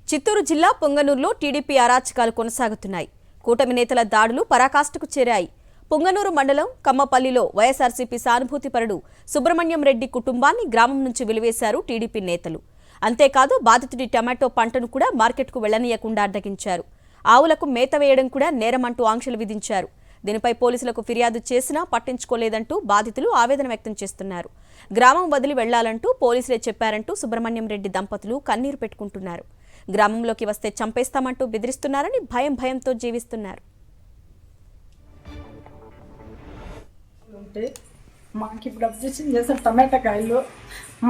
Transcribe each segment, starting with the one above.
చిత్తూరు జిల్లా పొంగనూరులో టీడీపీ అరాచకాలు కొనసాగుతున్నాయి. కూటమి నేతల దాడులు పరాకాష్ఠకు చేరాయి. పొంగనూరు మండలం కమ్మపల్లిలో వైఎస్ఆర్సీపీ సానుభూతిపరుడు సుబ్రహ్మణ్యం రెడ్డి కుటుంబాన్ని గ్రామం నుంచి వెలివేశారు టీడీపీ నేతలు. అంతేకాదు బాధితుడి టమాటో పంటను కూడా మార్కెట్కు వెళ్లనీయకుండా అడ్డగించారు. ఆవులకు మేత వేయడం కూడా నేరమంటూ ఆంక్షలు విధించారు. దీనిపై పోలీసులకు ఫిర్యాదు చేసినా పట్టించుకోలేదంటూ బాధితులు ఆవేదన వ్యక్తం చేస్తున్నారు. గ్రామం వదిలి వెళ్లాలంటూ పోలీసులే చెప్పారంటూ సుబ్రహ్మణ్యం రెడ్డి దంపతులు కన్నీరు పెట్టుకుంటున్నారు. గ్రామంలోకి వస్తే చంపేస్తామంటూ బెదిరిస్తున్నారని భయంతో జీవిస్తున్నారు. మాకు ఇప్పుడు అబ్జెక్షన్ చేశారు. టమాటా కాయలు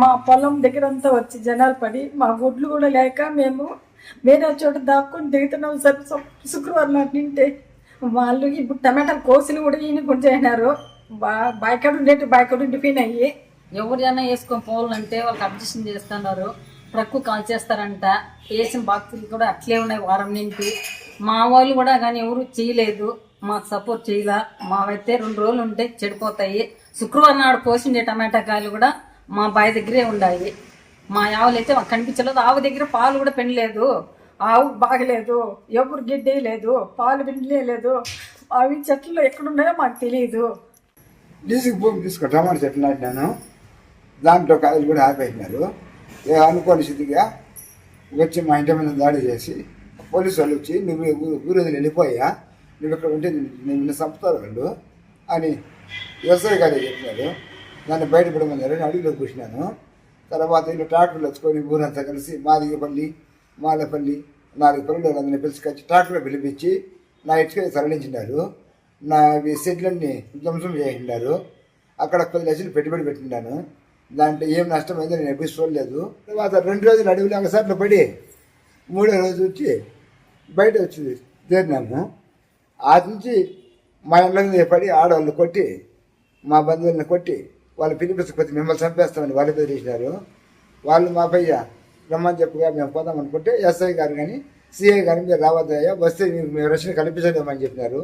మా పొలం దగ్గర అంతా వచ్చి జనాలు పడి మా గుడ్లు కూడా లేక మేము వేరే చోట దాక్కుని దిగుతున్నాం సార్. శుక్రవారం నాటి నింటే వాళ్ళు ఇప్పుడు టమాటా కోసులు కూడా ఈయన కూడా చేసినారు. బాయ్కాడు ఉండేటి బాయ్కాడు డిఫైన్ అయ్యి ఎవరైనా వేసుకొని పోవాలంటే వాళ్ళకి అబ్జెక్షన్ చేస్తున్నారు. ట్రక్కు కాల్ చేస్తారంట. వేసిన బాక్సులు కూడా అట్లే ఉన్నాయి వారం నింపి. మా వాళ్ళు కూడా కానీ ఎవరు చేయలేదు, మాకు సపోర్ట్ చేయలే. మావైతే 2 రోజులు ఉంటే చెడిపోతాయి. శుక్రవారం నాడు పోసిండే టమాటా కాయలు కూడా మా బావి దగ్గరే ఉన్నాయి. మా ఆవులు అయితే మాకు కనిపించలేదు. ఆవు దగ్గర పాలు కూడా పెండలేదు, ఆవు బాగలేదు, ఎవరు గిడ్డే లేదు, పాలు పిండలేదు. అవి చెట్లు ఎక్కడున్నాయో మాకు తెలియదు. లీజుకి భూమి తీసుకో టమాటా చెట్లు నాటినాను. దాంట్లో కాయలు కూడా ఆపేసినారు. అనుకోని స్థితిగా వచ్చి మా ఇంటి మీద దాడి చేసి పోలీసు వాళ్ళు వచ్చి నువ్వు ఊరు వెళ్ళిపోయా, నువ్వు ఇక్కడ ఉంటే నిన్ను చంపుతారు వాళ్ళు అని వ్యవసాయ గారు చెప్పినారు. దాన్ని బయటపడమన్నారు. అడవిలో కూర్చున్నాను. తర్వాత ఇలా ట్రాక్టర్లు వచ్చుకొని ఊరంతా కలిసి మాదిగపల్లి మాలపల్లి 4 పల్లెలు అందరినీ పిలిచికొచ్చి ట్రాక్టర్లో పిలిపించి నా ఇటుక తరలించినారు. నా సెట్లన్నీ ధ్వంసం చేసినారు. అక్కడ 10 లక్షలు పెట్టుబడి పెట్టినాను. దాంట్లో ఏం నష్టమైందో నేను ఎప్పుడు చూడలేదు. తర్వాత 2 రోజులు అడవిలో ఒకసార్లు పడి 3వ రోజు వచ్చి బయట వచ్చి చేరినాము. ఆ నుంచి మా ఇళ్ళ మీద పడి ఆడవాళ్ళు కొట్టి మా బంధువులను కొట్టి వాళ్ళు పిలిపించకపోతే మిమ్మల్ని చంపేస్తామని వాళ్ళు బెదిరించినారు. వాళ్ళు మా పయ్య రమ్మని చెప్పుగా మేము పోదాం అనుకుంటే ఎస్ఐ గారు కానీ సిఐ గారు మీరు రావద్దయ్యా, వస్తే మేము రక్షణ కల్పించలేమని చెప్పినారు.